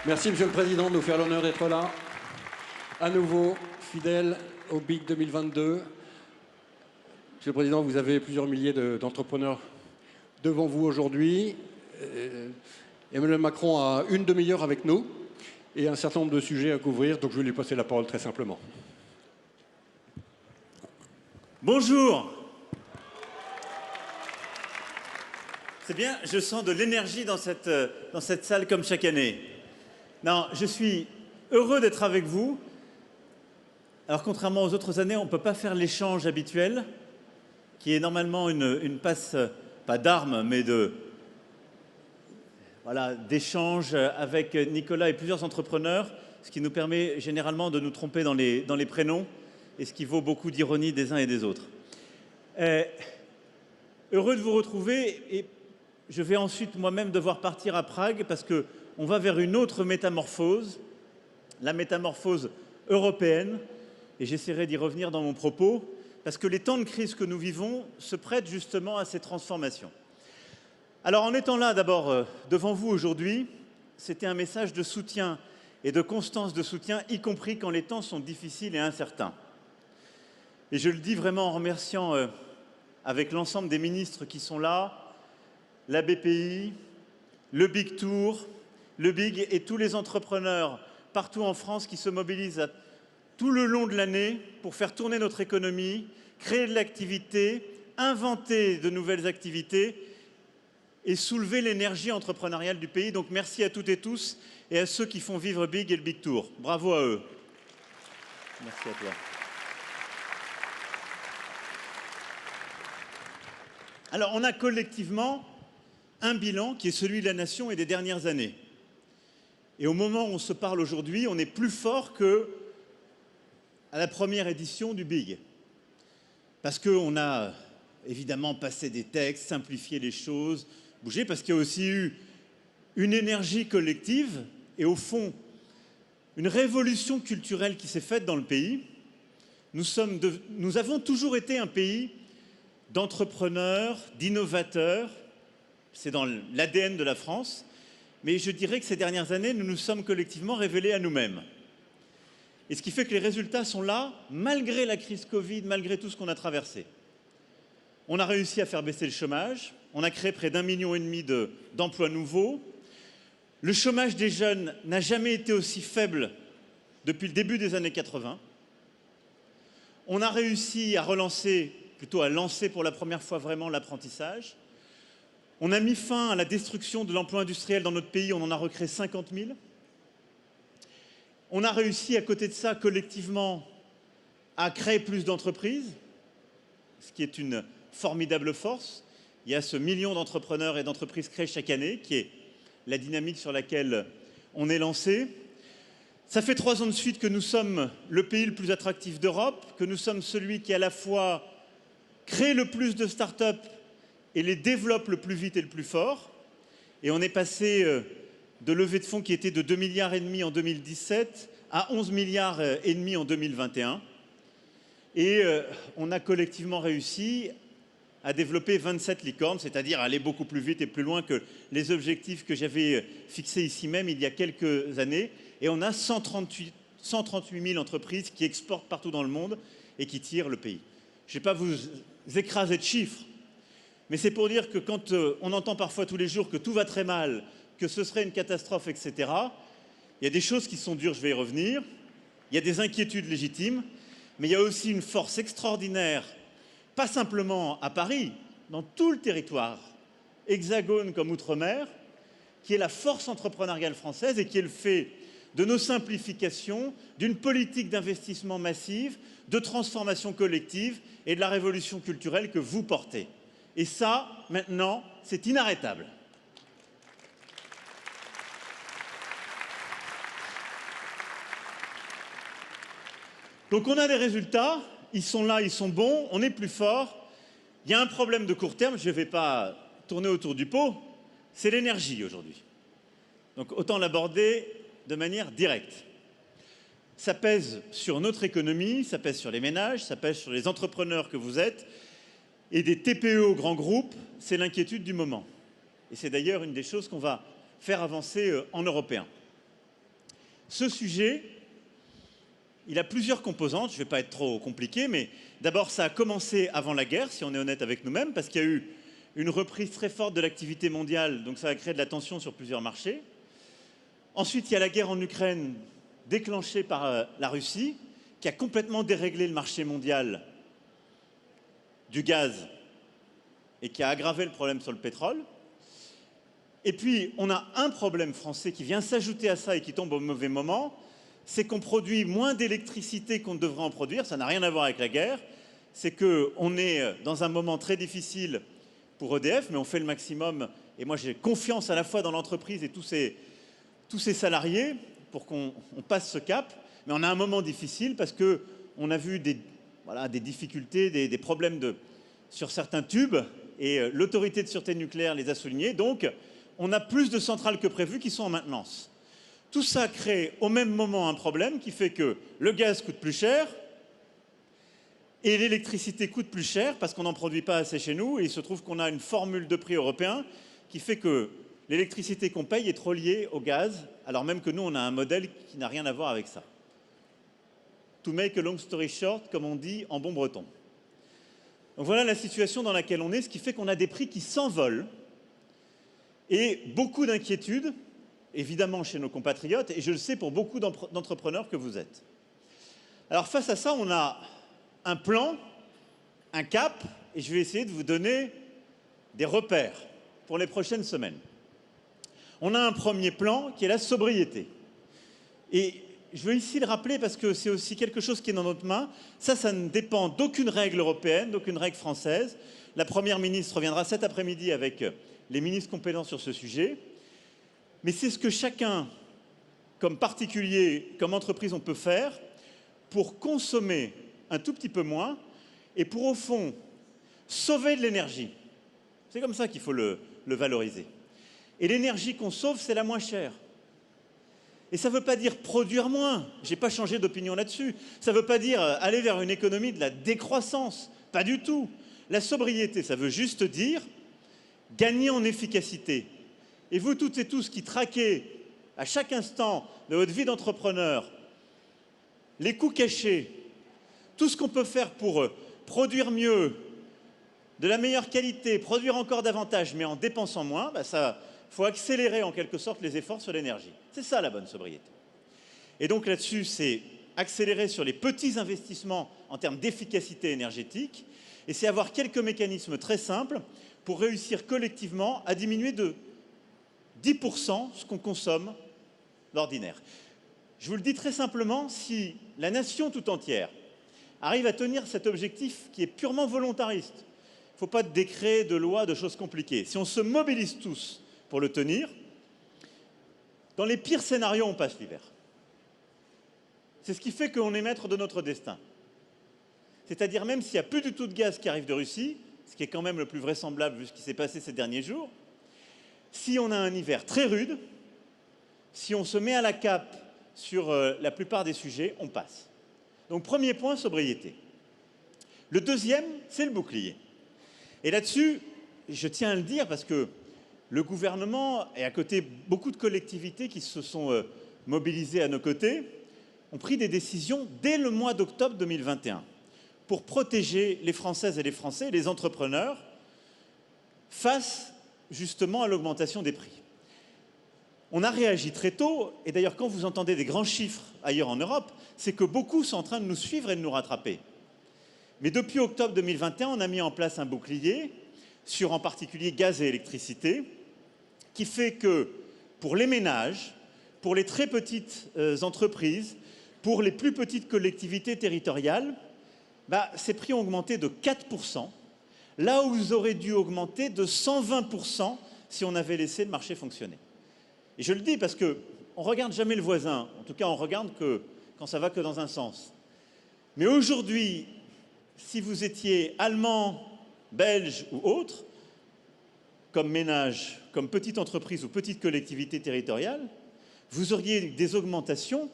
Merci, Monsieur le Président, de nous faire l'honneur d'être là. À nouveau, fidèle au BIC 2022. Monsieur le Président, vous avez plusieurs milliers d'entrepreneurs devant vous aujourd'hui. Emmanuel Macron a une demi-heure avec nous et un certain nombre de sujets à couvrir, donc je vais lui passer la parole très simplement. Bonjour. C'est bien, je sens de l'énergie dans cette salle comme chaque année. Non, je suis heureux d'être avec vous. Alors contrairement aux autres années, on ne peut pas faire l'échange habituel, qui est normalement une passe, pas d'armes, mais d'échange avec Nicolas et plusieurs entrepreneurs, ce qui nous permet généralement de nous tromper dans les prénoms et ce qui vaut beaucoup d'ironie des uns et des autres. Heureux de vous retrouver et je vais ensuite moi-même devoir partir à Prague parce qu'on va vers une autre métamorphose, la métamorphose européenne, et j'essaierai d'y revenir dans mon propos, parce que les temps de crise que nous vivons se prêtent justement à ces transformations. Alors en étant là d'abord devant vous aujourd'hui, c'était un message de soutien et de constance de soutien, y compris quand les temps sont difficiles et incertains. Et je le dis vraiment en remerciant avec l'ensemble des ministres qui sont là, la BPI, le Big Tour, le Big et tous les entrepreneurs partout en France qui se mobilisent tout le long de l'année pour faire tourner notre économie, créer de l'activité, inventer de nouvelles activités et soulever l'énergie entrepreneuriale du pays. Donc merci à toutes et tous et à ceux qui font vivre Big et le Big Tour. Bravo à eux. Merci à toi. Alors on a collectivement un bilan qui est celui de la nation et des dernières années. Et au moment où on se parle aujourd'hui, on est plus fort qu'à la première édition du Big. Parce qu'on a évidemment passé des textes, simplifié les choses, bougé, parce qu'il y a aussi eu une énergie collective et au fond, une révolution culturelle qui s'est faite dans le pays. Nous avons toujours été un pays d'entrepreneurs, d'innovateurs. C'est dans l'ADN de la France. Mais je dirais que ces dernières années, nous nous sommes collectivement révélés à nous-mêmes. Et ce qui fait que les résultats sont là, malgré la crise Covid, malgré tout ce qu'on a traversé. On a réussi à faire baisser le chômage. On a créé près d'1,5 million d'emplois nouveaux. Le chômage des jeunes n'a jamais été aussi faible depuis le début des années 80. On a réussi à relancer, plutôt à lancer pour la première fois vraiment l'apprentissage. On a mis fin à la destruction de l'emploi industriel dans notre pays, on en a recréé 50 000. On a réussi, à côté de ça, collectivement, à créer plus d'entreprises, ce qui est une formidable force. Il y a ce million d'entrepreneurs et d'entreprises créées chaque année, qui est la dynamique sur laquelle on est lancé. Ça fait 3 ans de suite que nous sommes le pays le plus attractif d'Europe, que nous sommes celui qui, à la fois, crée le plus de start-up et les développe le plus vite et le plus fort. Et on est passé de levée de fonds qui était de 2,5 milliards en 2017 à 11,5 milliards en 2021. Et on a collectivement réussi à développer 27 licornes, c'est-à-dire aller beaucoup plus vite et plus loin que les objectifs que j'avais fixés ici même il y a quelques années. Et on a 138 000 entreprises qui exportent partout dans le monde et qui tirent le pays. Je ne vais pas vous écraser de chiffres, mais c'est pour dire que quand on entend parfois tous les jours que tout va très mal, que ce serait une catastrophe, etc., il y a des choses qui sont dures, je vais y revenir, il y a des inquiétudes légitimes, mais il y a aussi une force extraordinaire, pas simplement à Paris, dans tout le territoire, hexagone comme outre-mer, qui est la force entrepreneuriale française et qui est le fait de nos simplifications, d'une politique d'investissement massive, de transformation collective et de la révolution culturelle que vous portez. Et ça, maintenant, c'est inarrêtable. Donc on a des résultats, ils sont là, ils sont bons, on est plus fort. Il y a un problème de court terme, je ne vais pas tourner autour du pot, c'est l'énergie aujourd'hui. Donc autant l'aborder de manière directe. Ça pèse sur notre économie, ça pèse sur les ménages, ça pèse sur les entrepreneurs que vous êtes. Et des TPE aux grands groupes, c'est l'inquiétude du moment. Et c'est d'ailleurs une des choses qu'on va faire avancer en européen. Ce sujet, il a plusieurs composantes, je ne vais pas être trop compliqué, mais d'abord ça a commencé avant la guerre, si on est honnête avec nous-mêmes, parce qu'il y a eu une reprise très forte de l'activité mondiale, donc ça a créé de la tension sur plusieurs marchés. Ensuite, il y a la guerre en Ukraine, déclenchée par la Russie, qui a complètement déréglé le marché mondial du gaz et qui a aggravé le problème sur le pétrole. Et puis, on a un problème français qui vient s'ajouter à ça et qui tombe au mauvais moment, c'est qu'on produit moins d'électricité qu'on ne devrait en produire. Ça n'a rien à voir avec la guerre. C'est qu'on est dans un moment très difficile pour EDF, mais on fait le maximum. Et moi, j'ai confiance à la fois dans l'entreprise et tous ces salariés pour qu'on passe ce cap. Mais on a un moment difficile parce qu'on a vu des difficultés, des problèmes sur certains tubes. Et l'autorité de sûreté nucléaire les a soulignés. Donc, on a plus de centrales que prévu qui sont en maintenance. Tout ça crée au même moment un problème qui fait que le gaz coûte plus cher et l'électricité coûte plus cher parce qu'on n'en produit pas assez chez nous. Et il se trouve qu'on a une formule de prix européen qui fait que l'électricité qu'on paye est trop liée au gaz, alors même que nous, on a un modèle qui n'a rien à voir avec ça. To make a long story short, comme on dit en bon breton. Donc voilà la situation dans laquelle on est, ce qui fait qu'on a des prix qui s'envolent et beaucoup d'inquiétudes, évidemment chez nos compatriotes, et je le sais pour beaucoup d'entrepreneurs que vous êtes. Alors face à ça, on a un plan, un cap, et je vais essayer de vous donner des repères pour les prochaines semaines. On a un premier plan qui est la sobriété. Et je veux ici le rappeler parce que c'est aussi quelque chose qui est dans notre main. Ça ne dépend d'aucune règle européenne, d'aucune règle française. La Première ministre reviendra cet après-midi avec les ministres compétents sur ce sujet. Mais c'est ce que chacun, comme particulier, comme entreprise, on peut faire pour consommer un tout petit peu moins et pour, au fond, sauver de l'énergie. C'est comme ça qu'il faut le valoriser. Et l'énergie qu'on sauve, c'est la moins chère. Et ça ne veut pas dire produire moins. Je n'ai pas changé d'opinion là-dessus. Ça ne veut pas dire aller vers une économie de la décroissance. Pas du tout. La sobriété, ça veut juste dire gagner en efficacité. Et vous toutes et tous qui traquez à chaque instant de votre vie d'entrepreneur les coûts cachés, tout ce qu'on peut faire pour produire mieux, de la meilleure qualité, produire encore davantage, mais en dépensant moins, il faut accélérer en quelque sorte les efforts sur l'énergie. C'est ça la bonne sobriété. Et donc là-dessus, c'est accélérer sur les petits investissements en termes d'efficacité énergétique, et c'est avoir quelques mécanismes très simples pour réussir collectivement à diminuer de 10% ce qu'on consomme d'ordinaire. Je vous le dis très simplement, si la nation tout entière arrive à tenir cet objectif qui est purement volontariste, il ne faut pas de décret, de loi, de choses compliquées. Si on se mobilise tous pour le tenir, dans les pires scénarios, on passe l'hiver. C'est ce qui fait qu'on est maître de notre destin. C'est-à-dire même s'il n'y a plus du tout de gaz qui arrive de Russie, ce qui est quand même le plus vraisemblable vu ce qui s'est passé ces derniers jours, si on a un hiver très rude, si on se met à la cape sur la plupart des sujets, on passe. Donc premier point, sobriété. Le deuxième, c'est le bouclier. Et là-dessus, je tiens à le dire parce que le gouvernement et à côté beaucoup de collectivités qui se sont mobilisées à nos côtés ont pris des décisions dès le mois d'octobre 2021 pour protéger les Françaises et les Français, les entrepreneurs, face justement à l'augmentation des prix. On a réagi très tôt, et d'ailleurs quand vous entendez des grands chiffres ailleurs en Europe, c'est que beaucoup sont en train de nous suivre et de nous rattraper. Mais depuis octobre 2021, on a mis en place un bouclier sur en particulier gaz et électricité, qui fait que pour les ménages, pour les très petites entreprises, pour les plus petites collectivités territoriales, ces prix ont augmenté de 4%, là où ils auraient dû augmenter de 120% si on avait laissé le marché fonctionner. Et je le dis parce qu'on ne regarde jamais le voisin, en tout cas on regarde que quand ça va que dans un sens. Mais aujourd'hui, si vous étiez allemand, belge ou autre, comme ménage, comme petite entreprise ou petite collectivité territoriale, vous auriez des augmentations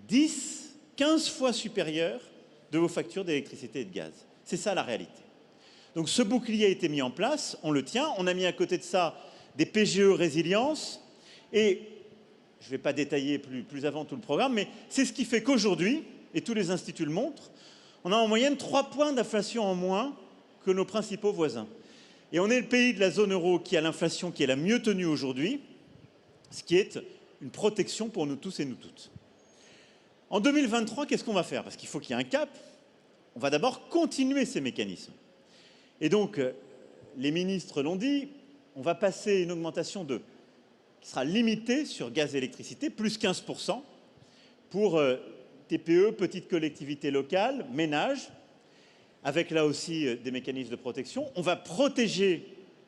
10, 15 fois supérieures de vos factures d'électricité et de gaz. C'est ça la réalité. Donc ce bouclier a été mis en place, on le tient, on a mis à côté de ça des PGE résilience et je ne vais pas détailler plus avant tout le programme, mais c'est ce qui fait qu'aujourd'hui, et tous les instituts le montrent, on a en moyenne 3 points d'inflation en moins que nos principaux voisins. Et on est le pays de la zone euro qui a l'inflation qui est la mieux tenue aujourd'hui, ce qui est une protection pour nous tous et nous toutes. En 2023, qu'est-ce qu'on va faire? Parce qu'il faut qu'il y ait un cap. On va d'abord continuer ces mécanismes. Et donc, les ministres l'ont dit, on va passer une augmentation qui sera limitée sur gaz et électricité, plus 15%, pour TPE, petites collectivités locales, ménages, avec là aussi des mécanismes de protection. On va protéger,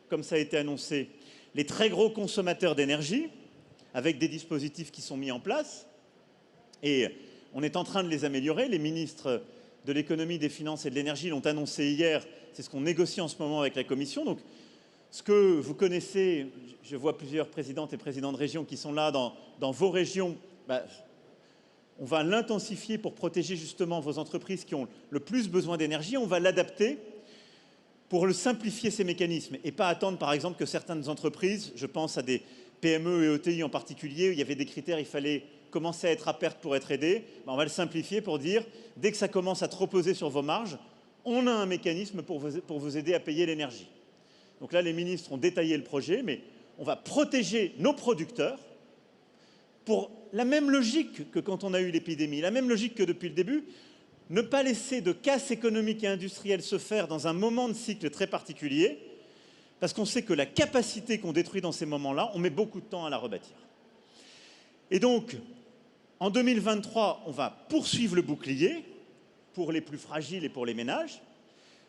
comme ça a été annoncé, les très gros consommateurs d'énergie, avec des dispositifs qui sont mis en place. Et on est en train de les améliorer. Les ministres de l'économie, des finances et de l'énergie l'ont annoncé hier. C'est ce qu'on négocie en ce moment avec la Commission. Donc, ce que vous connaissez, je vois plusieurs présidentes et présidents de régions qui sont là dans vos régions. On va l'intensifier pour protéger justement vos entreprises qui ont le plus besoin d'énergie. On va l'adapter pour le simplifier ces mécanismes et pas attendre par exemple que certaines entreprises, je pense à des PME et ETI en particulier, où il y avait des critères, il fallait commencer à être à perte pour être aidé. On va le simplifier pour dire, dès que ça commence à trop peser sur vos marges, on a un mécanisme pour vous aider à payer l'énergie. Donc là, les ministres ont détaillé le projet, mais on va protéger nos producteurs pour la même logique que quand on a eu l'épidémie, la même logique que depuis le début, ne pas laisser de casse économique et industrielle se faire dans un moment de cycle très particulier, parce qu'on sait que la capacité qu'on détruit dans ces moments-là, on met beaucoup de temps à la rebâtir. Et donc, en 2023, on va poursuivre le bouclier pour les plus fragiles et pour les ménages,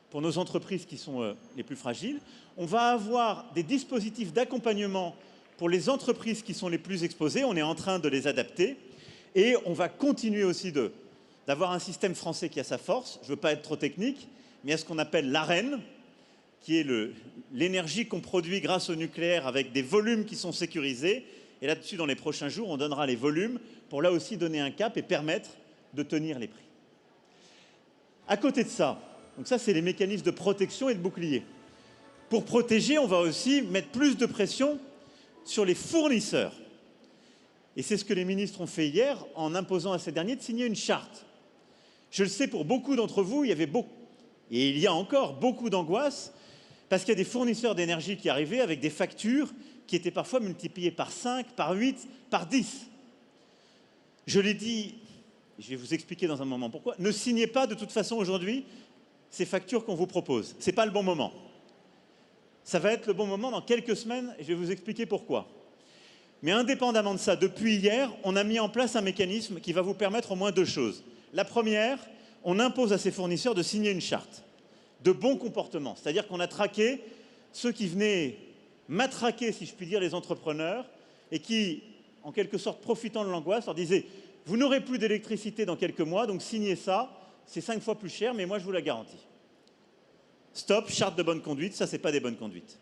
pour nos entreprises qui sont les plus fragiles. On va avoir des dispositifs d'accompagnement pour les entreprises qui sont les plus exposées. On est en train de les adapter. Et on va continuer aussi d'avoir un système français qui a sa force. Je ne veux pas être trop technique, mais il y a ce qu'on appelle l'Arenh, qui est l'énergie qu'on produit grâce au nucléaire avec des volumes qui sont sécurisés. Et là-dessus, dans les prochains jours, on donnera les volumes pour là aussi donner un cap et permettre de tenir les prix. À côté de ça, donc ça, c'est les mécanismes de protection et de bouclier. Pour protéger, on va aussi mettre plus de pression sur les fournisseurs. Et c'est ce que les ministres ont fait hier en imposant à ces derniers de signer une charte. Je le sais, pour beaucoup d'entre vous, il y a encore beaucoup d'angoisse parce qu'il y a des fournisseurs d'énergie qui arrivaient avec des factures qui étaient parfois multipliées par 5, par 8, par 10. Je l'ai dit, je vais vous expliquer dans un moment pourquoi. Ne signez pas de toute façon aujourd'hui ces factures qu'on vous propose. Ce n'est pas le bon moment. Ça va être le bon moment dans quelques semaines et je vais vous expliquer pourquoi. Mais indépendamment de ça, depuis hier, on a mis en place un mécanisme qui va vous permettre au moins 2 choses. La première, on impose à ces fournisseurs de signer une charte de bon comportement. C'est-à-dire qu'on a traqué ceux qui venaient matraquer, si je puis dire, les entrepreneurs et qui, en quelque sorte, profitant de l'angoisse, leur disaient « Vous n'aurez plus d'électricité dans quelques mois, donc signez ça, c'est 5 fois plus cher, mais moi je vous la garantis. » Stop, charte de bonne conduite, ça c'est pas des bonnes conduites.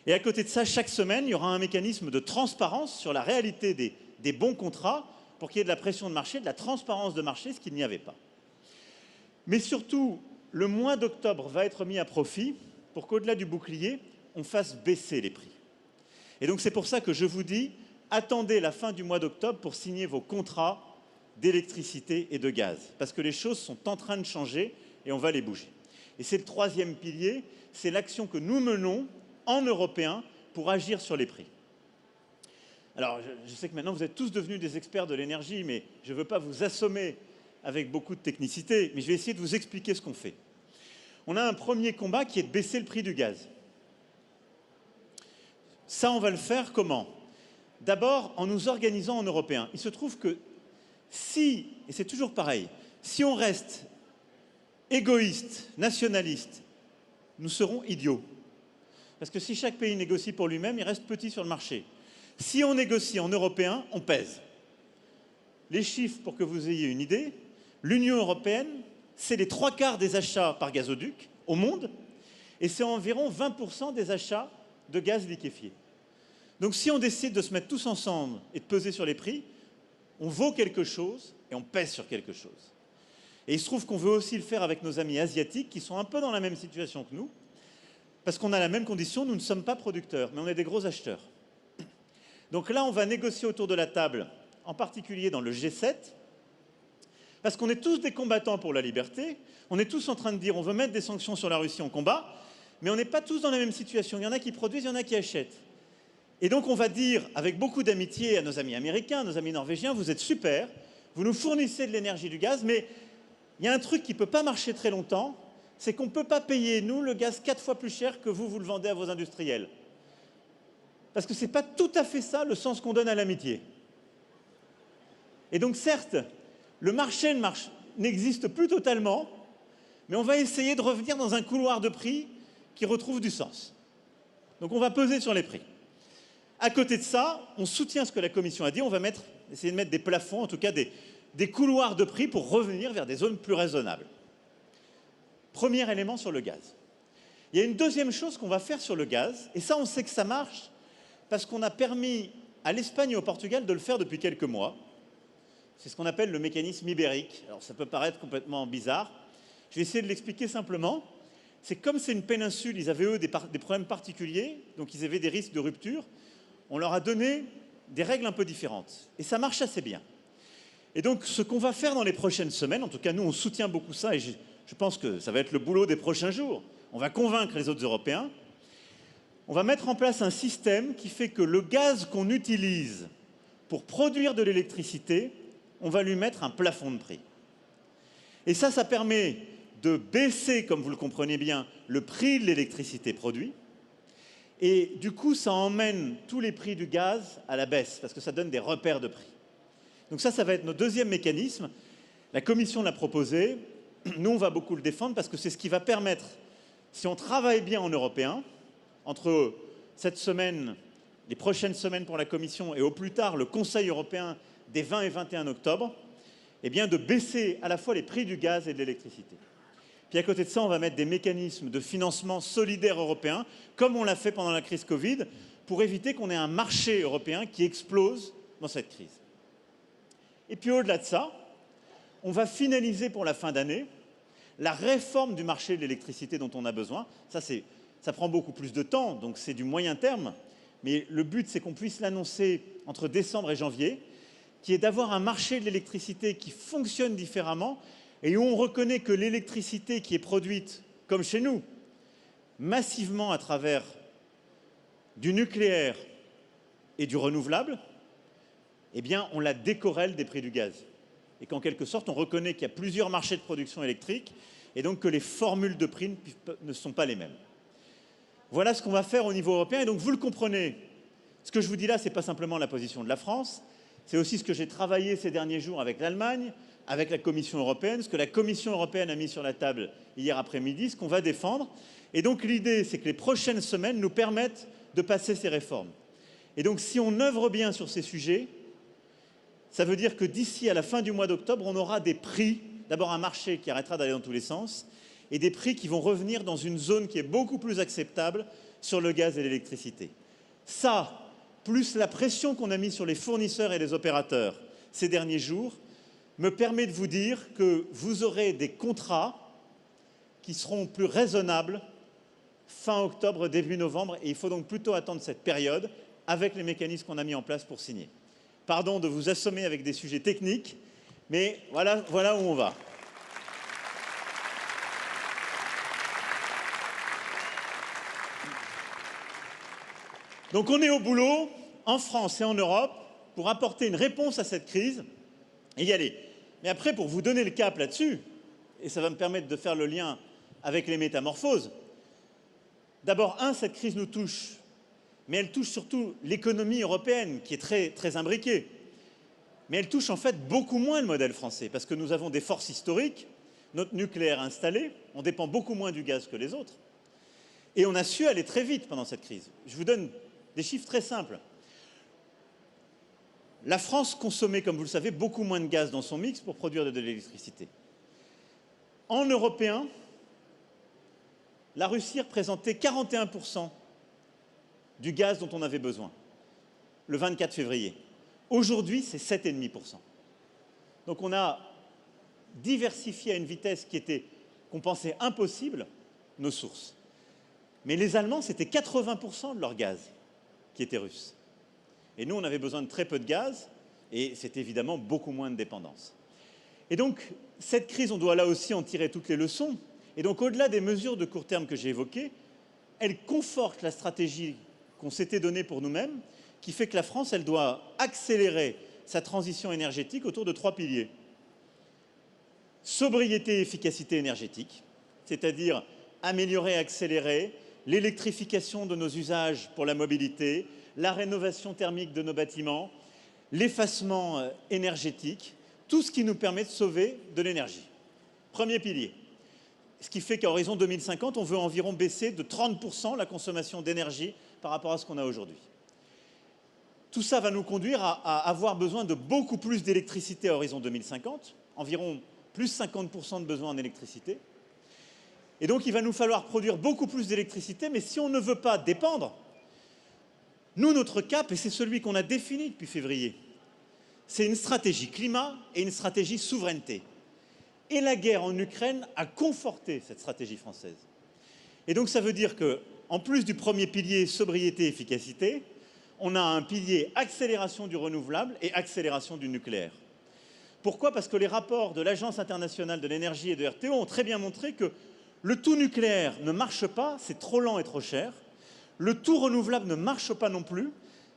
Et à côté de ça, chaque semaine, il y aura un mécanisme de transparence sur la réalité des bons contrats pour qu'il y ait de la pression de marché, de la transparence de marché, ce qu'il n'y avait pas. Mais surtout, le mois d'octobre va être mis à profit pour qu'au-delà du bouclier, on fasse baisser les prix. Et donc c'est pour ça que je vous dis, attendez la fin du mois d'octobre pour signer vos contrats d'électricité et de gaz. Parce que les choses sont en train de changer et on va les bouger. Et c'est le 3e pilier, c'est l'action que nous menons en Européens pour agir sur les prix. Alors, je sais que maintenant vous êtes tous devenus des experts de l'énergie, mais je ne veux pas vous assommer avec beaucoup de technicité, mais je vais essayer de vous expliquer ce qu'on fait. On a un premier combat qui est de baisser le prix du gaz. Ça, on va le faire comment? D'abord, en nous organisant en Européens. Il se trouve que si, et c'est toujours pareil, si on reste égoïste, nationaliste, nous serons idiots. Parce que si chaque pays négocie pour lui-même, il reste petit sur le marché. Si on négocie en européen, on pèse. Les chiffres, pour que vous ayez une idée, l'Union européenne, c'est les 3/4 des achats par gazoduc au monde, et c'est environ 20% des achats de gaz liquéfié. Donc si on décide de se mettre tous ensemble et de peser sur les prix, on vaut quelque chose et on pèse sur quelque chose. Et il se trouve qu'on veut aussi le faire avec nos amis asiatiques qui sont un peu dans la même situation que nous, parce qu'on a la même condition, nous ne sommes pas producteurs, mais on est des gros acheteurs. Donc là, on va négocier autour de la table, en particulier dans le G7, parce qu'on est tous des combattants pour la liberté, on est tous en train de dire on veut mettre des sanctions sur la Russie en combat, mais on n'est pas tous dans la même situation. Il y en a qui produisent, il y en a qui achètent. Et donc on va dire, avec beaucoup d'amitié à nos amis américains, à nos amis norvégiens, vous êtes super, vous nous fournissez de l'énergie, du gaz, mais il y a un truc qui ne peut pas marcher très longtemps, c'est qu'on ne peut pas payer, nous, le gaz 4 fois plus cher que vous le vendez à vos industriels. Parce que ce n'est pas tout à fait ça le sens qu'on donne à l'amitié. Et donc certes, le marché n'existe plus totalement, mais on va essayer de revenir dans un couloir de prix qui retrouve du sens. Donc on va peser sur les prix. À côté de ça, on soutient ce que la Commission a dit, on va essayer de mettre des plafonds, en tout cas des couloirs de prix pour revenir vers des zones plus raisonnables. Premier élément sur le gaz. Il y a une deuxième chose qu'on va faire sur le gaz, et ça on sait que ça marche, parce qu'on a permis à l'Espagne et au Portugal de le faire depuis quelques mois. C'est ce qu'on appelle le mécanisme ibérique. Alors ça peut paraître complètement bizarre. Je vais essayer de l'expliquer simplement. C'est comme c'est une péninsule, ils avaient eux des problèmes particuliers, donc ils avaient des risques de rupture. On leur a donné des règles un peu différentes. Et ça marche assez bien. Et donc ce qu'on va faire dans les prochaines semaines, en tout cas nous on soutient beaucoup ça, et je pense que ça va être le boulot des prochains jours. On va convaincre les autres Européens. On va mettre en place un système qui fait que le gaz qu'on utilise pour produire de l'électricité, on va lui mettre un plafond de prix. Et ça permet de baisser, comme vous le comprenez bien, le prix de l'électricité produite. Et du coup, ça emmène tous les prix du gaz à la baisse, parce que ça donne des repères de prix. Donc ça va être notre deuxième mécanisme. La Commission l'a proposé. Nous, on va beaucoup le défendre, parce que c'est ce qui va permettre, si on travaille bien en européen, entre cette semaine, les prochaines semaines pour la Commission, et au plus tard le Conseil européen des 20 et 21 octobre, eh bien de baisser à la fois les prix du gaz et de l'électricité. Puis à côté de ça, on va mettre des mécanismes de financement solidaire européen, comme on l'a fait pendant la crise Covid, pour éviter qu'on ait un marché européen qui explose dans cette crise. Et puis au-delà de ça, on va finaliser pour la fin d'année la réforme du marché de l'électricité dont on a besoin. Ça prend beaucoup plus de temps, donc c'est du moyen terme, mais le but c'est qu'on puisse l'annoncer entre décembre et janvier, qui est d'avoir un marché de l'électricité qui fonctionne différemment et où on reconnaît que l'électricité qui est produite, comme chez nous, massivement à travers du nucléaire et du renouvelable, eh bien, on la décorrèle des prix du gaz. Et qu'en quelque sorte, on reconnaît qu'il y a plusieurs marchés de production électrique et donc que les formules de prix ne sont pas les mêmes. Voilà ce qu'on va faire au niveau européen. Et donc, vous le comprenez, ce que je vous dis là, ce n'est pas simplement la position de la France, c'est aussi ce que j'ai travaillé ces derniers jours avec l'Allemagne, avec la Commission européenne, ce que la Commission européenne a mis sur la table hier après-midi, ce qu'on va défendre. Et donc l'idée, c'est que les prochaines semaines nous permettent de passer ces réformes. Et donc si on œuvre bien sur ces sujets, ça veut dire que d'ici à la fin du mois d'octobre, on aura des prix, d'abord un marché qui arrêtera d'aller dans tous les sens, et des prix qui vont revenir dans une zone qui est beaucoup plus acceptable sur le gaz et l'électricité. Ça, plus la pression qu'on a mise sur les fournisseurs et les opérateurs ces derniers jours, me permet de vous dire que vous aurez des contrats qui seront plus raisonnables fin octobre, début novembre, et il faut donc plutôt attendre cette période avec les mécanismes qu'on a mis en place pour signer. Pardon de vous assommer avec des sujets techniques, mais voilà où on va. Donc on est au boulot, en France et en Europe, pour apporter une réponse à cette crise et y aller. Mais après, pour vous donner le cap là-dessus, et ça va me permettre de faire le lien avec les métamorphoses, d'abord, cette crise nous touche, mais elle touche surtout l'économie européenne, qui est très, très imbriquée. Mais elle touche en fait beaucoup moins le modèle français, parce que nous avons des forces historiques, notre nucléaire installé, on dépend beaucoup moins du gaz que les autres. Et on a su aller très vite pendant cette crise. Je vous donne des chiffres très simples. La France consommait, comme vous le savez, beaucoup moins de gaz dans son mix pour produire de l'électricité. En européen, la Russie représentait 41% du gaz dont on avait besoin, le 24 février. Aujourd'hui, c'est 7,5%. Donc on a diversifié à une vitesse qu'on pensait impossible nos sources. Mais les Allemands, c'était 80% de leur gaz qui était russe. Et nous, on avait besoin de très peu de gaz, et c'est évidemment beaucoup moins de dépendance. Et donc, cette crise, on doit là aussi en tirer toutes les leçons. Et donc, au-delà des mesures de court terme que j'ai évoquées, elle conforte la stratégie qu'on s'était donnée pour nous-mêmes, qui fait que la France, elle doit accélérer sa transition énergétique autour de 3 piliers. Sobriété et efficacité énergétique, c'est-à-dire améliorer et accélérer l'électrification de nos usages pour la mobilité, la rénovation thermique de nos bâtiments, l'effacement énergétique, tout ce qui nous permet de sauver de l'énergie. Premier pilier. Ce qui fait qu'à horizon 2050, on veut environ baisser de 30% la consommation d'énergie par rapport à ce qu'on a aujourd'hui. Tout ça va nous conduire à avoir besoin de beaucoup plus d'électricité à horizon 2050, environ plus 50% de besoin en électricité. Et donc, il va nous falloir produire beaucoup plus d'électricité, mais si on ne veut pas dépendre, nous, notre cap, et c'est celui qu'on a défini depuis février, c'est une stratégie climat et une stratégie souveraineté. Et la guerre en Ukraine a conforté cette stratégie française. Et donc, ça veut dire qu'en plus du premier pilier sobriété et efficacité, on a un pilier accélération du renouvelable et accélération du nucléaire. Pourquoi? Parce que les rapports de l'Agence internationale de l'énergie et de RTE ont très bien montré que le tout nucléaire ne marche pas, c'est trop lent et trop cher. Le tout renouvelable ne marche pas non plus,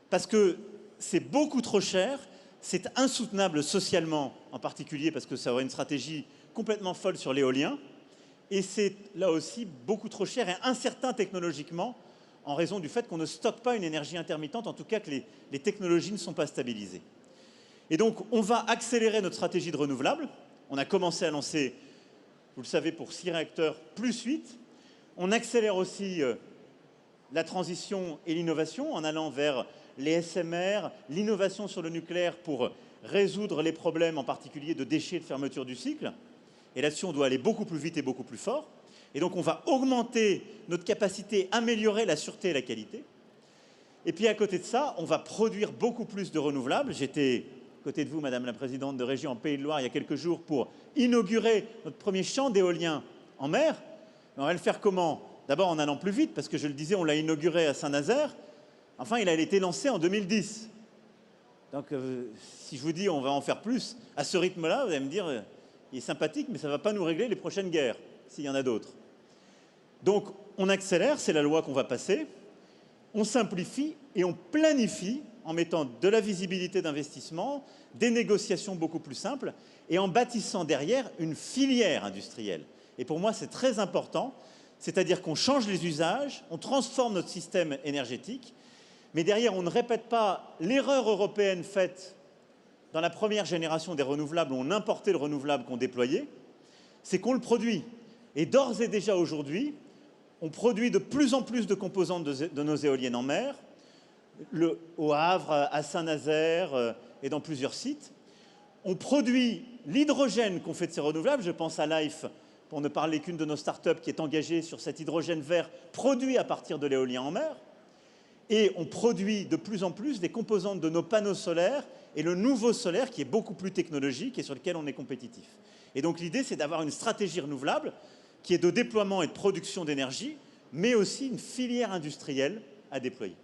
parce que c'est beaucoup trop cher, c'est insoutenable socialement, en particulier parce que ça aurait une stratégie complètement folle sur l'éolien, et c'est là aussi beaucoup trop cher et incertain technologiquement, en raison du fait qu'on ne stocke pas une énergie intermittente, en tout cas que les technologies ne sont pas stabilisées. Et donc, on va accélérer notre stratégie de renouvelable. On a commencé à lancer, vous le savez, pour 6 réacteurs plus 8. On accélère aussi la transition et l'innovation en allant vers les SMR, l'innovation sur le nucléaire pour résoudre les problèmes, en particulier de déchets de fermeture du cycle. Et là-dessus, on doit aller beaucoup plus vite et beaucoup plus fort. Et donc, on va augmenter notre capacité, améliorer la sûreté et la qualité. Et puis, à côté de ça, on va produire beaucoup plus de renouvelables. J'étais à côté de vous, Madame la Présidente de Région en Pays de Loire, il y a quelques jours, pour inaugurer notre premier champ d'éolien en mer. Mais on va le faire comment? D'abord en allant plus vite, parce que je le disais, on l'a inauguré à Saint-Nazaire. Enfin, il a été lancé en 2010. Donc, si je vous dis on va en faire plus, à ce rythme-là, vous allez me dire, il est sympathique, mais ça ne va pas nous régler les prochaines guerres, s'il y en a d'autres. Donc, on accélère, c'est la loi qu'on va passer. On simplifie et on planifie en mettant de la visibilité d'investissement, des négociations beaucoup plus simples et en bâtissant derrière une filière industrielle. Et pour moi, c'est très important, c'est-à-dire qu'on change les usages, on transforme notre système énergétique, mais derrière, on ne répète pas l'erreur européenne faite dans la première génération des renouvelables, où on importait le renouvelable qu'on déployait, c'est qu'on le produit. Et d'ores et déjà aujourd'hui, on produit de plus en plus de composantes de nos éoliennes en mer, au Havre, à Saint-Nazaire et dans plusieurs sites. On produit l'hydrogène qu'on fait de ces renouvelables. Je pense à Life, pour ne parler qu'une de nos startups qui est engagée sur cet hydrogène vert produit à partir de l'éolien en mer. Et on produit de plus en plus des composantes de nos panneaux solaires et le nouveau solaire qui est beaucoup plus technologique et sur lequel on est compétitif. Et donc l'idée, c'est d'avoir une stratégie renouvelable qui est de déploiement et de production d'énergie, mais aussi une filière industrielle à déployer.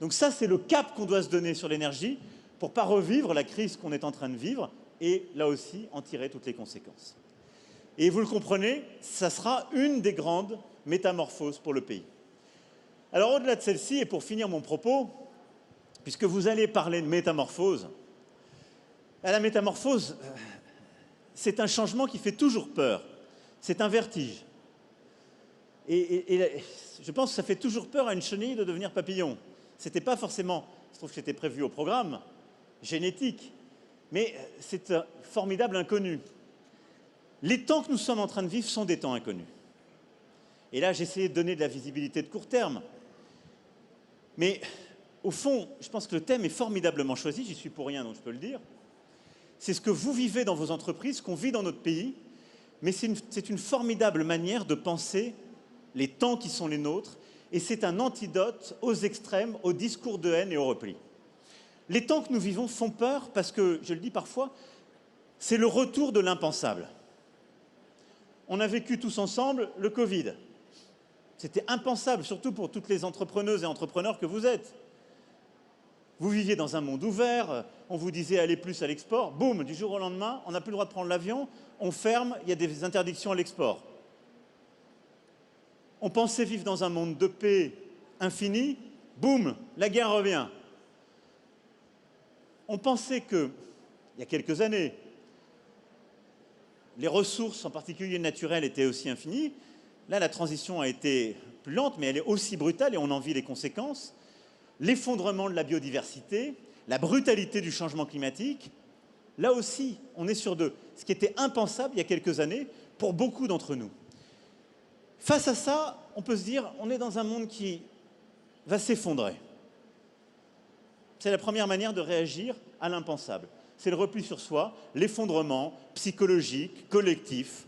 Donc ça, c'est le cap qu'on doit se donner sur l'énergie pour ne pas revivre la crise qu'on est en train de vivre et là aussi en tirer toutes les conséquences. Et vous le comprenez, ça sera une des grandes métamorphoses pour le pays. Alors au-delà de celle-ci, et pour finir mon propos, puisque vous allez parler de métamorphose, la métamorphose, c'est un changement qui fait toujours peur. C'est un vertige. Et je pense que ça fait toujours peur à une chenille de devenir papillon. Ce n'était pas forcément, je trouve que c'était prévu au programme, génétique, mais c'est un formidable inconnu. Les temps que nous sommes en train de vivre sont des temps inconnus. Et là, j'ai essayé de donner de la visibilité de court terme. Mais au fond, je pense que le thème est formidablement choisi, j'y suis pour rien, donc je peux le dire. C'est ce que vous vivez dans vos entreprises, ce qu'on vit dans notre pays, mais c'est une formidable manière de penser les temps qui sont les nôtres, et c'est un antidote aux extrêmes, aux discours de haine et au repli. Les temps que nous vivons font peur parce que, je le dis parfois, c'est le retour de l'impensable. On a vécu tous ensemble le Covid. C'était impensable, surtout pour toutes les entrepreneuses et entrepreneurs que vous êtes. Vous viviez dans un monde ouvert, on vous disait allez plus à l'export, boum, du jour au lendemain, on n'a plus le droit de prendre l'avion, on ferme, il y a des interdictions à l'export. On pensait vivre dans un monde de paix infini, boum, la guerre revient. On pensait que, il y a quelques années, les ressources, en particulier naturelles, étaient aussi infinies. Là, la transition a été plus lente, mais elle est aussi brutale et on en vit les conséquences. L'effondrement de la biodiversité, la brutalité du changement climatique. Là aussi, on est sur ce qui était impensable il y a quelques années pour beaucoup d'entre nous. Face à ça, on peut se dire, on est dans un monde qui va s'effondrer. C'est la première manière de réagir à l'impensable. C'est le repli sur soi, l'effondrement psychologique, collectif.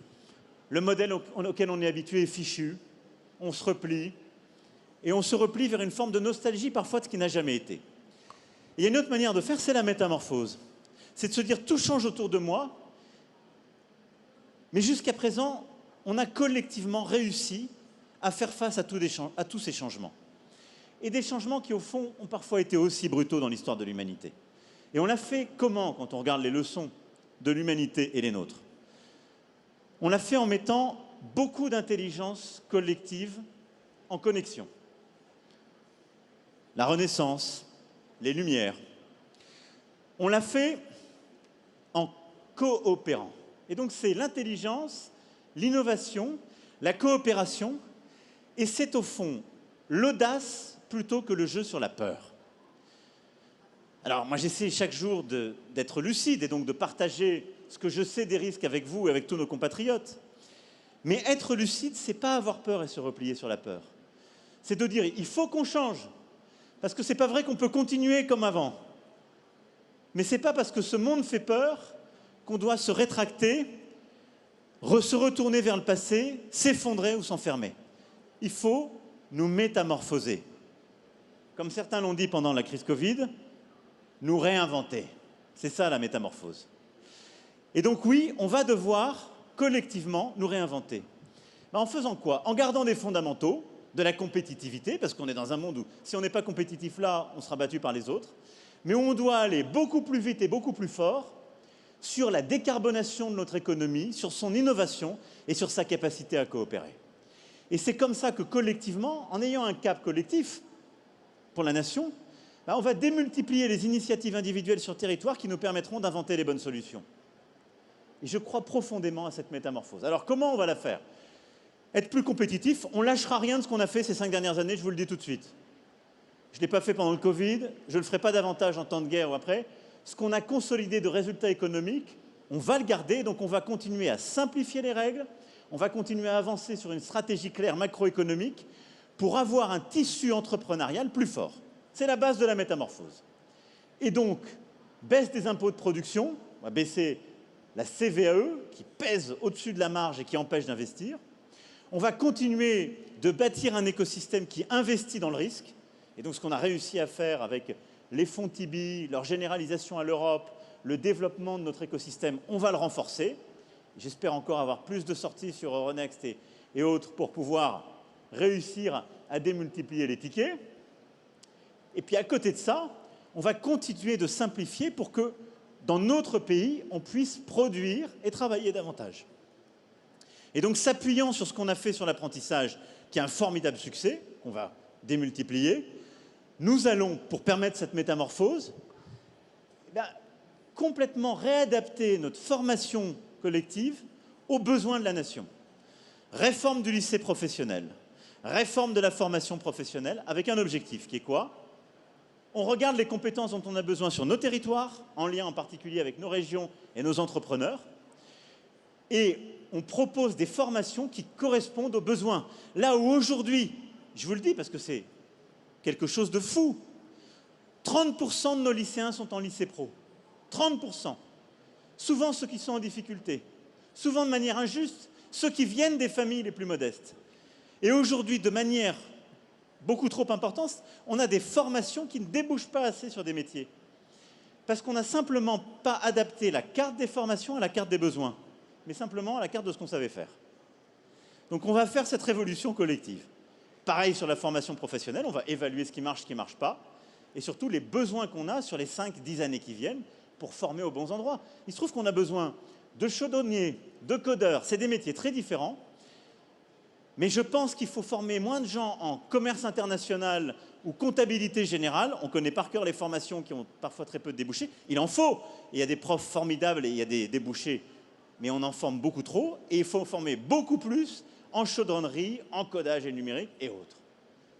Le modèle auquel on est habitué est fichu. On se replie. Et on se replie vers une forme de nostalgie parfois de ce qui n'a jamais été. Et il y a une autre manière de faire, c'est la métamorphose. C'est de se dire tout change autour de moi, mais jusqu'à présent, on a collectivement réussi à faire face à tous ces changements. Et des changements qui, au fond, ont parfois été aussi brutaux dans l'histoire de l'humanité. Et on l'a fait comment, quand on regarde les leçons de l'humanité et les nôtres? On l'a fait en mettant beaucoup d'intelligence collective en connexion. La Renaissance, les Lumières. On l'a fait en coopérant. Et donc c'est l'intelligence, l'innovation, la coopération, et c'est au fond l'audace plutôt que le jeu sur la peur. Alors moi j'essaie chaque jour d'être lucide et donc de partager ce que je sais des risques avec vous et avec tous nos compatriotes. Mais être lucide, c'est pas avoir peur et se replier sur la peur. C'est de dire il faut qu'on change. Parce que c'est pas vrai qu'on peut continuer comme avant. Mais c'est pas parce que ce monde fait peur qu'on doit se rétracter, se retourner vers le passé, s'effondrer ou s'enfermer. Il faut nous métamorphoser. Comme certains l'ont dit pendant la crise Covid, nous réinventer. C'est ça la métamorphose. Et donc oui, on va devoir collectivement nous réinventer. Ben, en faisant quoi? En gardant des fondamentaux, de la compétitivité, parce qu'on est dans un monde où si on n'est pas compétitif là, on sera battu par les autres, mais où on doit aller beaucoup plus vite et beaucoup plus fort sur la décarbonation de notre économie, sur son innovation et sur sa capacité à coopérer. Et c'est comme ça que collectivement, en ayant un cap collectif pour la nation, ben on va démultiplier les initiatives individuelles sur le territoire qui nous permettront d'inventer les bonnes solutions. Et je crois profondément à cette métamorphose. Alors comment on va la faire? Être plus compétitif, on ne lâchera rien de ce qu'on a fait ces 5 dernières années, je vous le dis tout de suite. Je ne l'ai pas fait pendant le Covid, je ne le ferai pas davantage en temps de guerre ou après. Ce qu'on a consolidé de résultats économiques, on va le garder, donc on va continuer à simplifier les règles, on va continuer à avancer sur une stratégie claire macroéconomique pour avoir un tissu entrepreneurial plus fort. C'est la base de la métamorphose. Et donc, baisse des impôts de production, on va baisser la CVAE qui pèse au-dessus de la marge et qui empêche d'investir. On va continuer de bâtir un écosystème qui investit dans le risque. Et donc ce qu'on a réussi à faire avec les fonds Tibi, leur généralisation à l'Europe, le développement de notre écosystème, on va le renforcer. J'espère encore avoir plus de sorties sur Euronext et autres pour pouvoir réussir à démultiplier les tickets. Et puis à côté de ça, on va continuer de simplifier pour que dans notre pays, on puisse produire et travailler davantage. Et donc, s'appuyant sur ce qu'on a fait sur l'apprentissage, qui est un formidable succès, qu'on va démultiplier, nous allons, pour permettre cette métamorphose, complètement réadapter notre formation collective aux besoins de la nation. Réforme du lycée professionnel, réforme de la formation professionnelle, avec un objectif qui est quoi? On regarde les compétences dont on a besoin sur nos territoires, en lien en particulier avec nos régions et nos entrepreneurs, et on propose des formations qui correspondent aux besoins. Là où aujourd'hui, je vous le dis parce que c'est quelque chose de fou, 30% de nos lycéens sont en lycée pro. 30%. Souvent ceux qui sont en difficulté. Souvent de manière injuste, ceux qui viennent des familles les plus modestes. Et aujourd'hui, de manière beaucoup trop importante, on a des formations qui ne débouchent pas assez sur des métiers. Parce qu'on n'a simplement pas adapté la carte des formations à la carte des besoins, mais simplement à la carte de ce qu'on savait faire. Donc on va faire cette révolution collective. Pareil sur la formation professionnelle, on va évaluer ce qui ne marche pas, et surtout les besoins qu'on a sur les 5-10 années qui viennent pour former aux bons endroits. Il se trouve qu'on a besoin de chaudronniers, de codeurs, c'est des métiers très différents, mais je pense qu'il faut former moins de gens en commerce international ou comptabilité générale. On connaît par cœur les formations qui ont parfois très peu de débouchés. Il en faut. Il y a des profs formidables et il y a des débouchés, mais on en forme beaucoup trop. Et il faut former beaucoup plus en chaudronnerie, en codage et numérique et autres.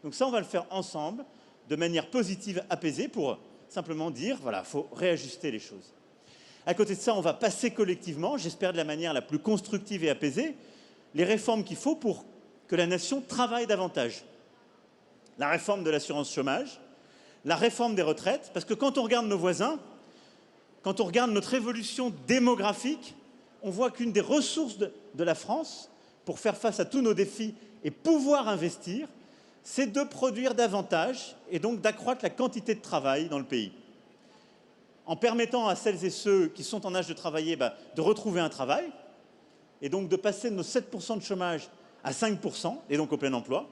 Donc ça, on va le faire ensemble, de manière positive, apaisée, pour simplement dire, voilà, il faut réajuster les choses. À côté de ça, on va passer collectivement, j'espère de la manière la plus constructive et apaisée, les réformes qu'il faut pour que la nation travaille davantage. La réforme de l'assurance chômage, la réforme des retraites, parce que quand on regarde nos voisins, quand on regarde notre évolution démographique, on voit qu'une des ressources de la France, pour faire face à tous nos défis et pouvoir investir, c'est de produire davantage et donc d'accroître la quantité de travail dans le pays. En permettant à celles et ceux qui sont en âge de travailler de retrouver un travail, et donc de passer de nos 7% de chômage à 5%, et donc au plein emploi,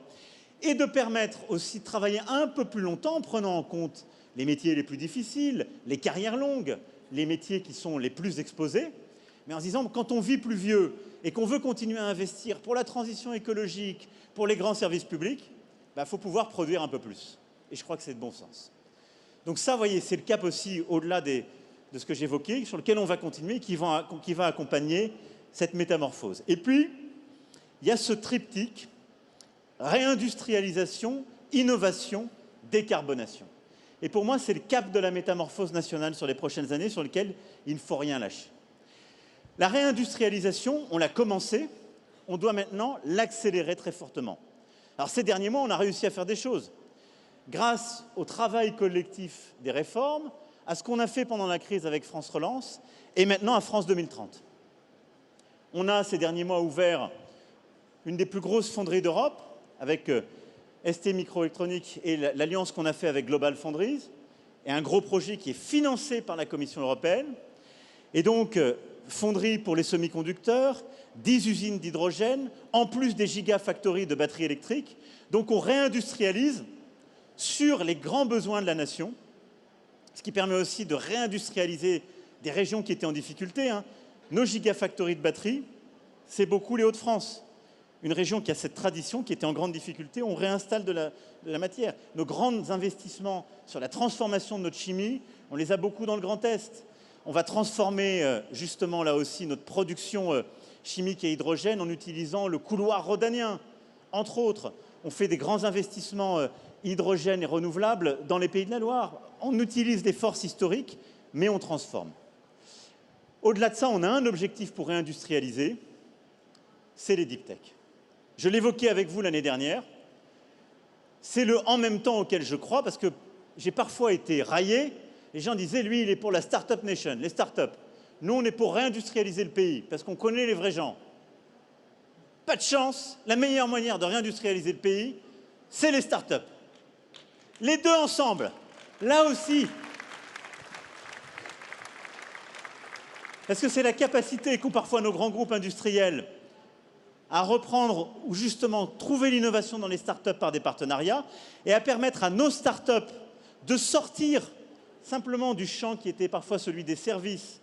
et de permettre aussi de travailler un peu plus longtemps en prenant en compte les métiers les plus difficiles, les carrières longues, les métiers qui sont les plus exposés, mais en se disant, quand on vit plus vieux et qu'on veut continuer à investir pour la transition écologique, pour les grands services publics, faut pouvoir produire un peu plus. Et je crois que c'est de bon sens. Donc ça, vous voyez, c'est le cap aussi au-delà de ce que j'évoquais, sur lequel on va continuer, qui va accompagner cette métamorphose. Et puis, il y a ce triptyque, réindustrialisation, innovation, décarbonation. Et pour moi, c'est le cap de la métamorphose nationale sur les prochaines années, sur lequel il ne faut rien lâcher. La réindustrialisation, on l'a commencé, on doit maintenant l'accélérer très fortement. Alors ces derniers mois, on a réussi à faire des choses. Grâce au travail collectif des réformes, à ce qu'on a fait pendant la crise avec France Relance, et maintenant à France 2030. On a ces derniers mois ouvert une des plus grosses fonderies d'Europe, avec ST Microélectronique et l'alliance qu'on a fait avec Global Foundries, et un gros projet qui est financé par la Commission européenne. Et donc, fonderie pour les semi-conducteurs, 10 usines d'hydrogène, en plus des gigafactories de batteries électriques. Donc on réindustrialise sur les grands besoins de la nation, ce qui permet aussi de réindustrialiser des régions qui étaient en difficulté. Nos gigafactories de batteries, c'est beaucoup les Hauts-de-France. Une région qui a cette tradition, qui était en grande difficulté, on réinstalle de la matière. Nos grands investissements sur la transformation de notre chimie, on les a beaucoup dans le Grand Est. On va transformer justement là aussi notre production chimique et hydrogène en utilisant le couloir rhodanien, entre autres. On fait des grands investissements hydrogène et renouvelables dans les Pays de la Loire. On utilise des forces historiques, mais on transforme. Au-delà de ça, on a un objectif pour réindustrialiser, c'est les deep tech. Je l'évoquais avec vous l'année dernière. C'est le « en même temps » auquel je crois, parce que j'ai parfois été raillé. Les gens disaient, lui, il est pour la Startup Nation, les startups. Nous, on est pour réindustrialiser le pays, parce qu'on connaît les vrais gens. Pas de chance, la meilleure manière de réindustrialiser le pays, c'est les startups. Les deux ensemble, là aussi. Parce que c'est la capacité qu'ont parfois nos grands groupes industriels à reprendre ou justement trouver l'innovation dans les startups par des partenariats et à permettre à nos startups de sortir simplement du champ qui était parfois celui des services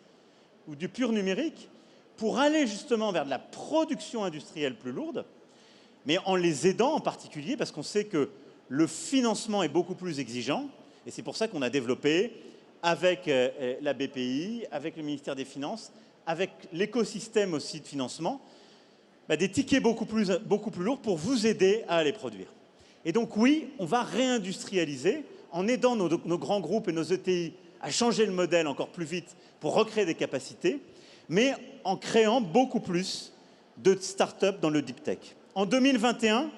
ou du pur numérique pour aller justement vers de la production industrielle plus lourde, mais en les aidant en particulier parce qu'on sait que le financement est beaucoup plus exigeant et c'est pour ça qu'on a développé avec la BPI, avec le ministère des Finances, avec l'écosystème aussi de financement, des tickets beaucoup plus lourds pour vous aider à les produire. Et donc oui, on va réindustrialiser en aidant nos grands groupes et nos ETI à changer le modèle encore plus vite pour recréer des capacités, mais en créant beaucoup plus de start-up dans le deep tech. En 2021,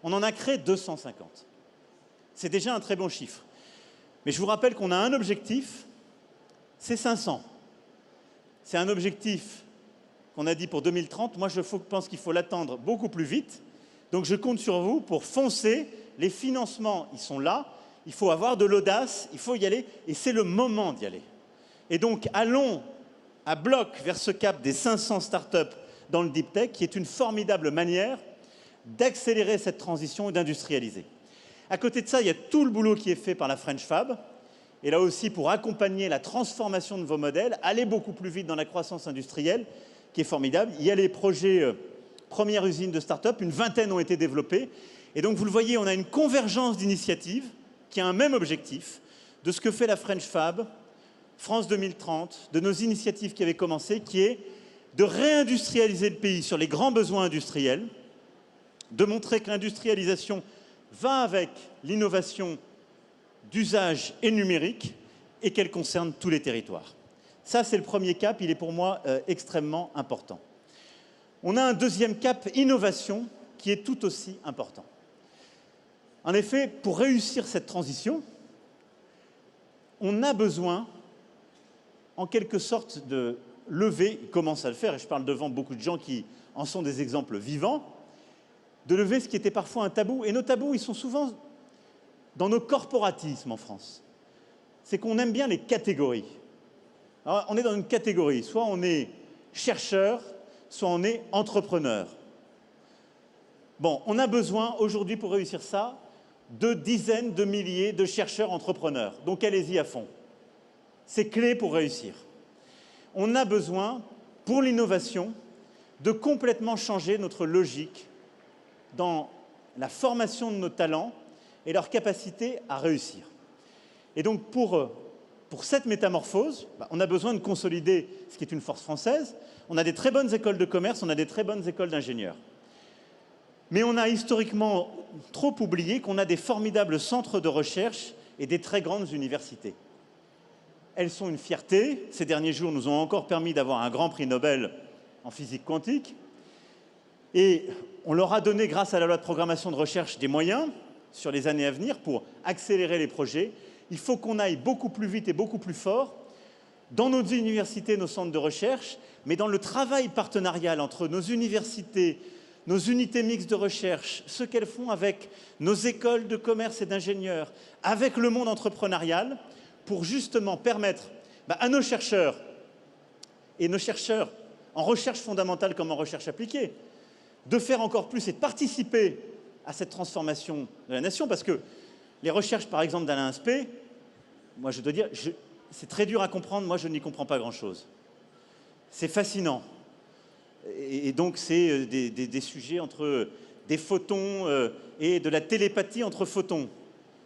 on en a créé 250. C'est déjà un très bon chiffre. Mais je vous rappelle qu'on a un objectif, c'est 500. C'est un objectif qu'on a dit pour 2030. Moi, je pense qu'il faut l'attendre beaucoup plus vite. Donc, je compte sur vous pour foncer. Les financements, ils sont là. Il faut avoir de l'audace, il faut y aller. Et c'est le moment d'y aller. Et donc, allons à bloc vers ce cap des 500 startups dans le deep tech, qui est une formidable manière d'accélérer cette transition et d'industrialiser. À côté de ça, il y a tout le boulot qui est fait par la French Fab. Et là aussi, pour accompagner la transformation de vos modèles, aller beaucoup plus vite dans la croissance industrielle, qui est formidable. Il y a les projets première usine de start-up, une vingtaine ont été développés. Et donc, vous le voyez, on a une convergence d'initiatives qui a un même objectif, de ce que fait la French Fab, France 2030, de nos initiatives qui avaient commencé, qui est de réindustrialiser le pays sur les grands besoins industriels, de montrer que l'industrialisation va avec l'innovation d'usage et numérique et qu'elle concerne tous les territoires. Ça, c'est le premier cap, il est pour moi extrêmement important. On a un deuxième cap, innovation, qui est tout aussi important. En effet, pour réussir cette transition, on a besoin, en quelque sorte, de lever, il commence à le faire, et je parle devant beaucoup de gens qui en sont des exemples vivants, de lever ce qui était parfois un tabou. Et nos tabous, ils sont souvent dans nos corporatismes en France. C'est qu'on aime bien les catégories. Alors, on est dans une catégorie, soit on est chercheur, soit on est entrepreneur. Bon, on a besoin aujourd'hui pour réussir ça de dizaines de milliers de chercheurs entrepreneurs. Donc allez-y à fond. C'est clé pour réussir. On a besoin, pour l'innovation, de complètement changer notre logique dans la formation de nos talents et leur capacité à réussir. Et donc pour cette métamorphose, on a besoin de consolider ce qui est une force française. On a des très bonnes écoles de commerce, on a des très bonnes écoles d'ingénieurs. Mais on a historiquement trop oublié qu'on a des formidables centres de recherche et des très grandes universités. Elles sont une fierté. Ces derniers jours nous ont encore permis d'avoir un grand prix Nobel en physique quantique. Et on leur a donné, grâce à la loi de programmation de recherche, des moyens sur les années à venir pour accélérer les projets. Il faut qu'on aille beaucoup plus vite et beaucoup plus fort dans nos universités, nos centres de recherche, mais dans le travail partenarial entre nos universités, nos unités mixtes de recherche, ce qu'elles font avec nos écoles de commerce et d'ingénieurs, avec le monde entrepreneurial, pour justement permettre à nos chercheurs, et nos chercheurs en recherche fondamentale comme en recherche appliquée, de faire encore plus et de participer à cette transformation de la nation. Parce que les recherches, par exemple, d'Alain Aspect, moi je dois dire, c'est très dur à comprendre, moi je n'y comprends pas grand-chose. C'est fascinant. Et donc c'est des sujets entre des photons et de la télépathie entre photons.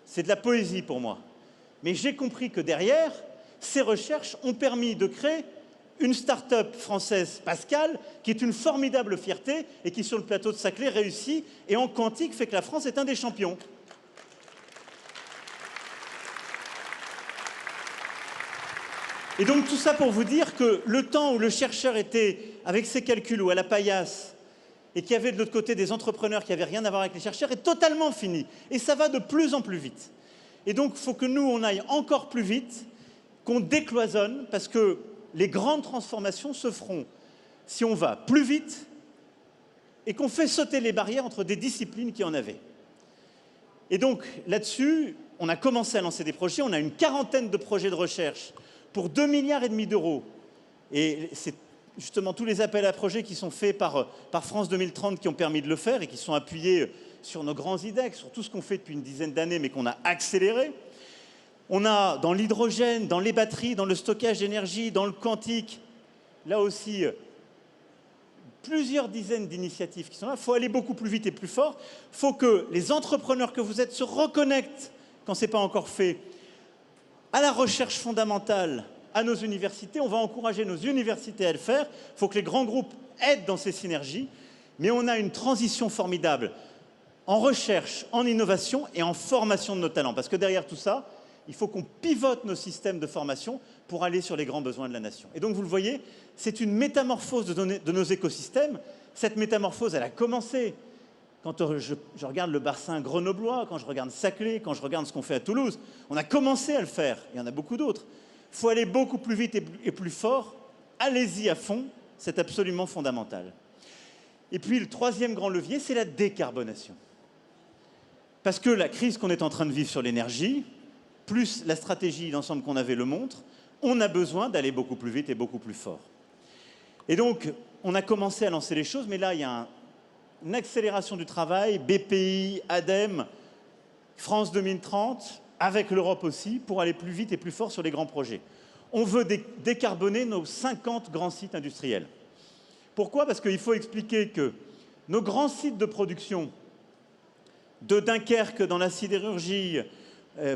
C'est de la poésie pour moi. Mais j'ai compris que derrière, ces recherches ont permis de créer une start-up française, Pascal, qui est une formidable fierté et qui, sur le plateau de Saclay, réussit et en quantique fait que la France est un des champions. Et donc tout ça pour vous dire que le temps où le chercheur était avec ses calculs ou à la paillasse et qu'il y avait de l'autre côté des entrepreneurs qui n'avaient rien à voir avec les chercheurs est totalement fini. Et ça va de plus en plus vite. Et donc il faut que nous, on aille encore plus vite, qu'on décloisonne, parce que les grandes transformations se feront si on va plus vite et qu'on fait sauter les barrières entre des disciplines qui en avaient. Et donc là-dessus, on a commencé à lancer des projets, on a une quarantaine de projets de recherche pour 2,5 milliards d'euros. Et c'est justement tous les appels à projets qui sont faits par France 2030 qui ont permis de le faire et qui sont appuyés sur nos grands IDEX, sur tout ce qu'on fait depuis une dizaine d'années, mais qu'on a accéléré. On a dans l'hydrogène, dans les batteries, dans le stockage d'énergie, dans le quantique, là aussi, plusieurs dizaines d'initiatives qui sont là. Il faut aller beaucoup plus vite et plus fort. Il faut que les entrepreneurs que vous êtes se reconnectent, quand ce n'est pas encore fait, à la recherche fondamentale, à nos universités. On va encourager nos universités à le faire. Il faut que les grands groupes aident dans ces synergies. Mais on a une transition formidable en recherche, en innovation et en formation de nos talents. Parce que derrière tout ça, il faut qu'on pivote nos systèmes de formation pour aller sur les grands besoins de la nation. Et donc, vous le voyez, c'est une métamorphose de nos écosystèmes. Cette métamorphose, elle a commencé quand je regarde le bassin grenoblois, quand je regarde Saclay, quand je regarde ce qu'on fait à Toulouse. On a commencé à le faire. Il y en a beaucoup d'autres. Il faut aller beaucoup plus vite et plus fort. Allez-y à fond. C'est absolument fondamental. Et puis, le troisième grand levier, c'est la décarbonation. Parce que la crise qu'on est en train de vivre sur l'énergie, plus la stratégie d'ensemble qu'on avait le montre, on a besoin d'aller beaucoup plus vite et beaucoup plus fort. Et donc, on a commencé à lancer les choses, mais là, il y a une accélération du travail, BPI, ADEME, France 2030, avec l'Europe aussi, pour aller plus vite et plus fort sur les grands projets. On veut décarboner nos 50 grands sites industriels. Pourquoi? Parce qu'il faut expliquer que nos grands sites de production, de Dunkerque dans la sidérurgie,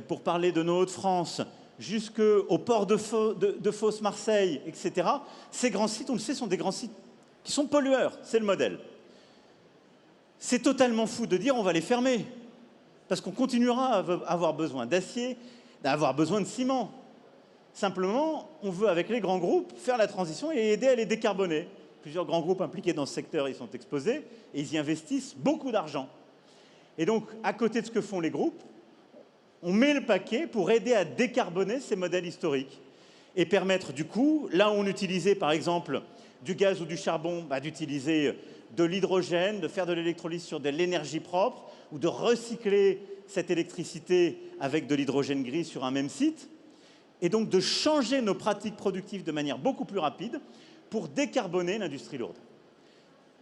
pour parler de nos Hauts-de-France, jusqu'au port de Fos Marseille, etc., ces grands sites, on le sait, sont des grands sites qui sont pollueurs. C'est le modèle. C'est totalement fou de dire on va les fermer, parce qu'on continuera à avoir besoin d'acier, à avoir besoin de ciment. Simplement, on veut, avec les grands groupes, faire la transition et aider à les décarboner. Plusieurs grands groupes impliqués dans ce secteur y sont exposés et ils y investissent beaucoup d'argent. Et donc, à côté de ce que font les groupes, on met le paquet pour aider à décarboner ces modèles historiques et permettre du coup, là où on utilisait par exemple du gaz ou du charbon, d'utiliser de l'hydrogène, de faire de l'électrolyse sur de l'énergie propre ou de recycler cette électricité avec de l'hydrogène gris sur un même site. Et donc de changer nos pratiques productives de manière beaucoup plus rapide pour décarboner l'industrie lourde.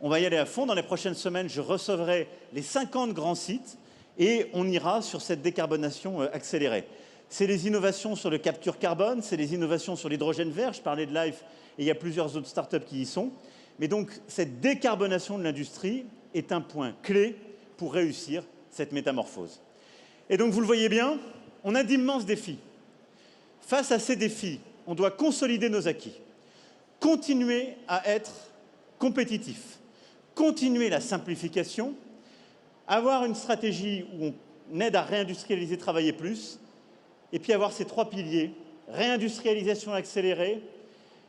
On va y aller à fond. Dans les prochaines semaines, je recevrai les 50 grands sites et on ira sur cette décarbonation accélérée. C'est les innovations sur le capture carbone, c'est les innovations sur l'hydrogène vert. Je parlais de Life et il y a plusieurs autres startups qui y sont. Mais donc, cette décarbonation de l'industrie est un point clé pour réussir cette métamorphose. Et donc, vous le voyez bien, on a d'immenses défis. Face à ces défis, on doit consolider nos acquis, continuer à être compétitif, continuer la simplification, avoir une stratégie où on aide à réindustrialiser, travailler plus, et puis avoir ces 3 piliers, réindustrialisation accélérée,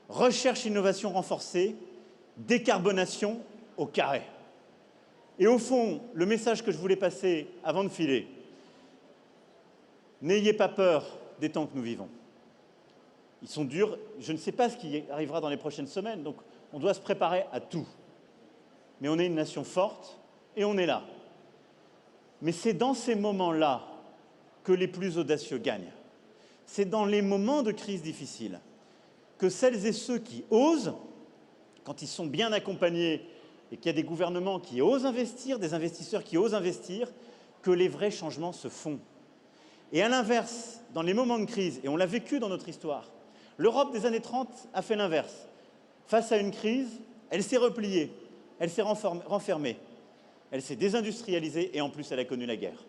recherche innovation renforcée, décarbonation au carré. Et au fond, le message que je voulais passer avant de filer, n'ayez pas peur des temps que nous vivons. Ils sont durs, je ne sais pas ce qui arrivera dans les prochaines semaines, donc on doit se préparer à tout. Mais on est une nation forte et on est là. Mais c'est dans ces moments-là que les plus audacieux gagnent. C'est dans les moments de crise difficile que celles et ceux qui osent, quand ils sont bien accompagnés et qu'il y a des gouvernements qui osent investir, des investisseurs qui osent investir, que les vrais changements se font. Et à l'inverse, dans les moments de crise, et on l'a vécu dans notre histoire, l'Europe des années 30 a fait l'inverse. Face à une crise, elle s'est repliée, elle s'est renfermée, elle s'est désindustrialisée et en plus elle a connu la guerre.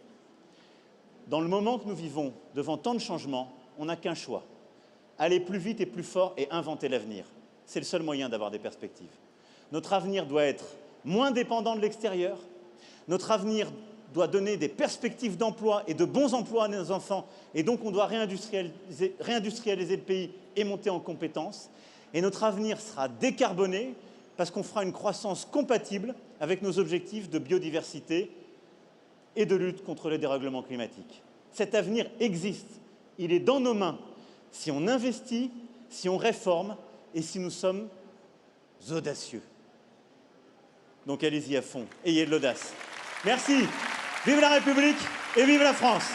Dans le moment que nous vivons, devant tant de changements, on n'a qu'un choix. Aller plus vite et plus fort et inventer l'avenir. C'est le seul moyen d'avoir des perspectives. Notre avenir doit être moins dépendant de l'extérieur. Notre avenir doit donner des perspectives d'emploi et de bons emplois à nos enfants. Et donc, on doit réindustrialiser le pays et monter en compétences. Et notre avenir sera décarboné parce qu'on fera une croissance compatible avec nos objectifs de biodiversité et de lutte contre le dérèglement climatique. Cet avenir existe. Il est dans nos mains si on investit, si on réforme et si nous sommes audacieux. Donc allez-y à fond, ayez de l'audace. Merci. Vive la République et vive la France!